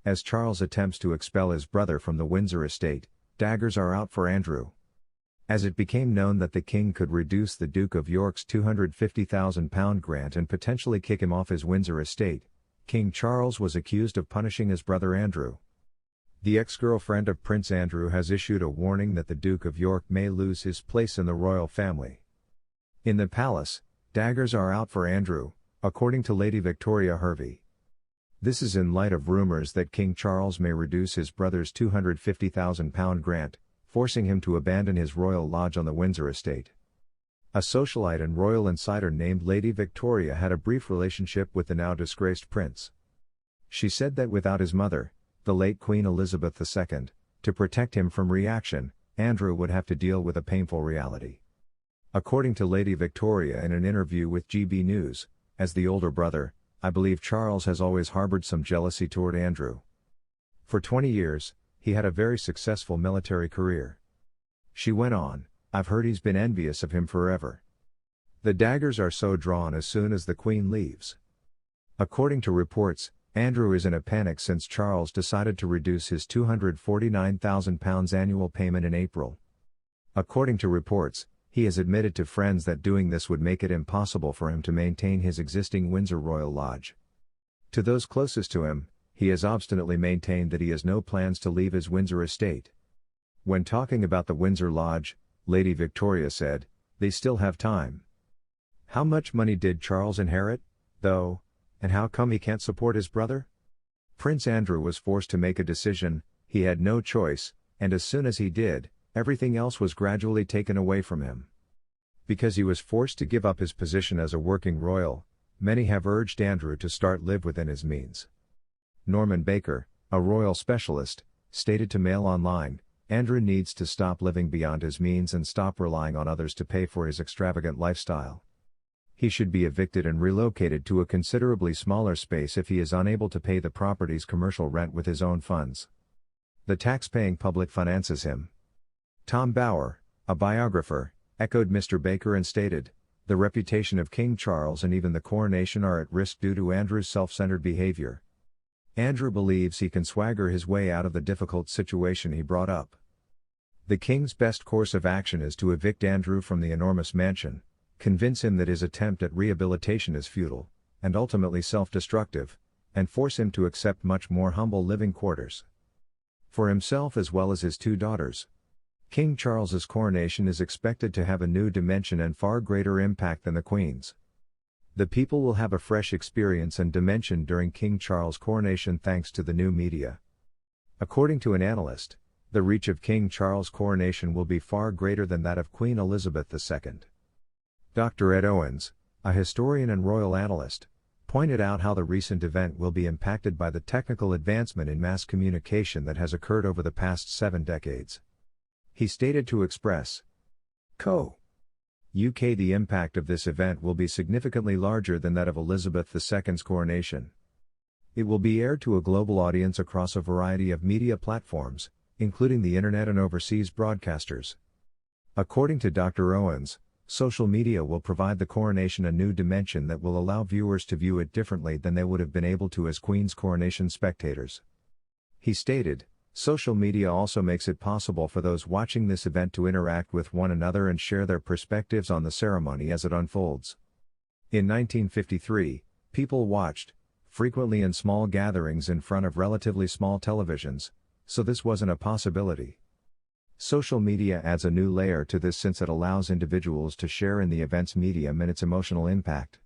As Charles attempts to expel his brother from the Windsor estate, daggers are out for Andrew. As it became known that the king could reduce the Duke of York's £250,000 grant and potentially kick him off his Windsor estate, King Charles was accused of punishing his brother Andrew. The ex-girlfriend of Prince Andrew has issued a warning that the Duke of York may lose his place in the royal family. In the palace, daggers are out for Andrew, according to Lady Victoria Hervey. This is in light of rumors that King Charles may reduce his brother's £250,000 grant, forcing him to abandon his royal lodge on the Windsor estate. A socialite and royal insider named Lady Victoria had a brief relationship with the now-disgraced prince. She said that without his mother, the late Queen Elizabeth II, to protect him from reaction, Andrew would have to deal with a painful reality. According to Lady Victoria in an interview with GB News, as the older brother, I believe Charles has always harbored some jealousy toward Andrew. For 20 years, he had a very successful military career. She went on, I've heard he's been envious of him forever. The daggers are so drawn as soon as the Queen leaves. According to reports, Andrew is in a panic since Charles decided to reduce his £249,000 annual payment in April. According to reports, he has admitted to friends that doing this would make it impossible for him to maintain his existing Windsor Royal Lodge. To those closest to him, he has obstinately maintained that he has no plans to leave his Windsor estate. When talking about the Windsor Lodge, Lady Victoria said, "They still have time." How much money did Charles inherit, though, and how come he can't support his brother? Prince Andrew was forced to make a decision, he had no choice, and as soon as he did, everything else was gradually taken away from him. Because he was forced to give up his position as a working royal, many have urged Andrew to start live within his means. Norman Baker, a royal specialist, stated to MailOnline, Andrew needs to stop living beyond his means and stop relying on others to pay for his extravagant lifestyle. He should be evicted and relocated to a considerably smaller space if he is unable to pay the property's commercial rent with his own funds. The tax-paying public finances him. Tom Bower, a biographer, echoed Mr. Baker and stated, the reputation of King Charles and even the coronation are at risk due to Andrew's self-centered behavior. Andrew believes he can swagger his way out of the difficult situation he brought up. The king's best course of action is to evict Andrew from the enormous mansion, convince him that his attempt at rehabilitation is futile, and ultimately self-destructive, and force him to accept much more humble living quarters. For himself as well as his two daughters, King Charles's coronation is expected to have a new dimension and far greater impact than the Queen's. The people will have a fresh experience and dimension during King Charles' coronation thanks to the new media. According to an analyst, the reach of King Charles' coronation will be far greater than that of Queen Elizabeth II. Dr. Ed Owens, a historian and royal analyst, pointed out how the recent event will be impacted by the technical advancement in mass communication that has occurred over the past 7 decades. He stated to Express. Co. UK the impact of this event will be significantly larger than that of Elizabeth II's coronation. It will be aired to a global audience across a variety of media platforms, including the internet and overseas broadcasters. According to Dr. Owens, social media will provide the coronation a new dimension that will allow viewers to view it differently than they would have been able to as Queen's coronation spectators. He stated, social media also makes it possible for those watching this event to interact with one another and share their perspectives on the ceremony as it unfolds. In 1953, people watched, frequently in small gatherings in front of relatively small televisions, so this wasn't a possibility. Social media adds a new layer to this since it allows individuals to share in the event's medium and its emotional impact.